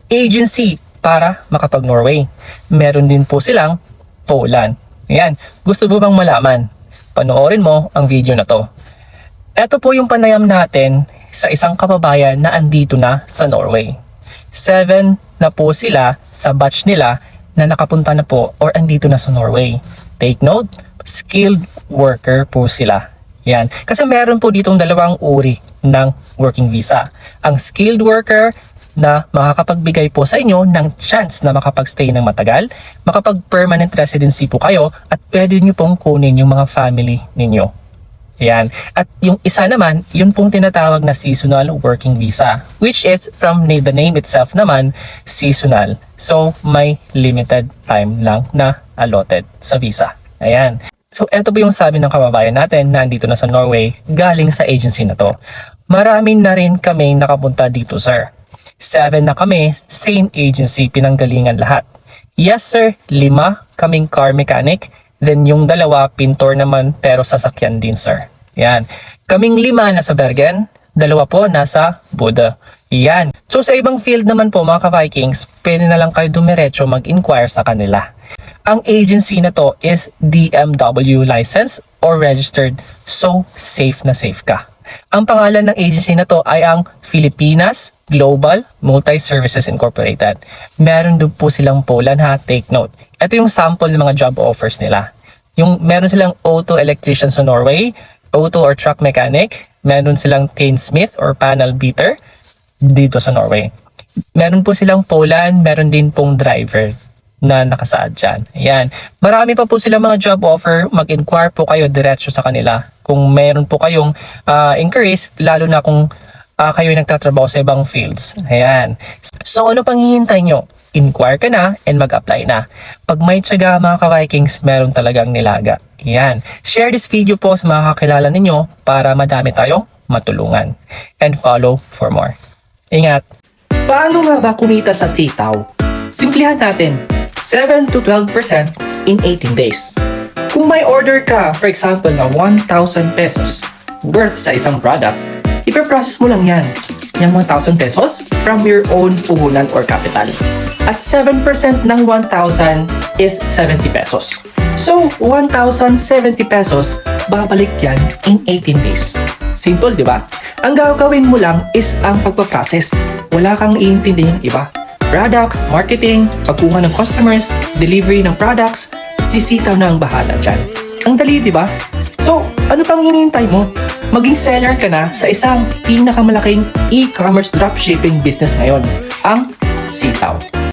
agency para makapag-Norway. Meron din po silang Poland. Ayan, gusto mo bang malaman? Panoorin mo ang video na to. Ito po yung panayam natin sa isang kababayan na andito na sa Norway. 7 na po sila sa batch nila na nakapunta na po or andito na sa Norway. Take note, skilled worker po sila. Yan. Kasi meron po ditong dalawang uri ng working visa. Ang skilled worker na makakapagbigay po sa inyo ng chance na makapagstay ng matagal, makapag-permanent residency po kayo at pwede nyo pong kunin yung mga family ninyo. Yan. At yung isa naman, yun pong tinatawag na seasonal working visa, which is from the name itself naman, seasonal. So, may limited time lang na allotted sa visa. Ayan. So, eto po yung sabi ng kababayan natin na andito na sa Norway, galing sa agency na to. Marami na rin kami nakapunta dito, sir. 7 na kami, same agency, pinanggalingan lahat. Yes, sir, 5 kaming car mechanic. Then yung 2, pintor naman pero sasakyan din, sir. Yan. Kaming 5 nasa Bergen, 2 po nasa Buda. Yan. So sa ibang field naman po mga ka-Vikings, pwede na lang kayo dumiretso mag-inquire sa kanila. Ang agency na to is DMW license or registered, so safe na safe ka. Ang pangalan ng agency na to ay ang Filipinas Global Multi-Services Incorporated. Meron doon po silang Poland, ha, take note. Ito yung sample ng mga job offers nila. Yung meron silang auto electrician sa Norway, auto or truck mechanic, meron silang tinsmith or panel beater dito sa Norway. Meron po silang Poland, meron din pong driver na nakasaad dyan. Ayan. Marami pa po silang mga job offer. Mag-inquire po kayo diretso sa kanila. Kung meron po kayong inquiries, lalo na kung kayo ay nagtatrabaho sa ibang fields. Ayan. So ano pang hihintay nyo? Inquire ka na and mag-apply na. Pag may tiyaga mga ka-Vikings, meron talagang nilaga. Ayan. Share this video po sa mga kakilala ninyo para madami tayong matulungan. And follow for more. Ingat! Paano nga ba kumita sa sitaw? Simplihan natin. 7 to 12% in 18 days. Kung may order ka, for example, na 1,000 pesos worth sa isang product, ipaprocess mo lang yan. Yung 1,000 pesos from your own puhunan or capital. At 7% ng 1,000 is 70 pesos. So, 1,070 pesos, babalik yan in 18 days. Simple, di ba? Ang gagawin mo lang is ang pagpaprocess. Wala kang iintindihin iba. Products, marketing, pagkuha ng customers, delivery ng products, sisitaw na ang bahala dyan. Ang dali, di ba? So, ano pang hinihintay mo? Maging seller ka na sa isang pinakamalaking e-commerce dropshipping business ngayon, ang Sitaw.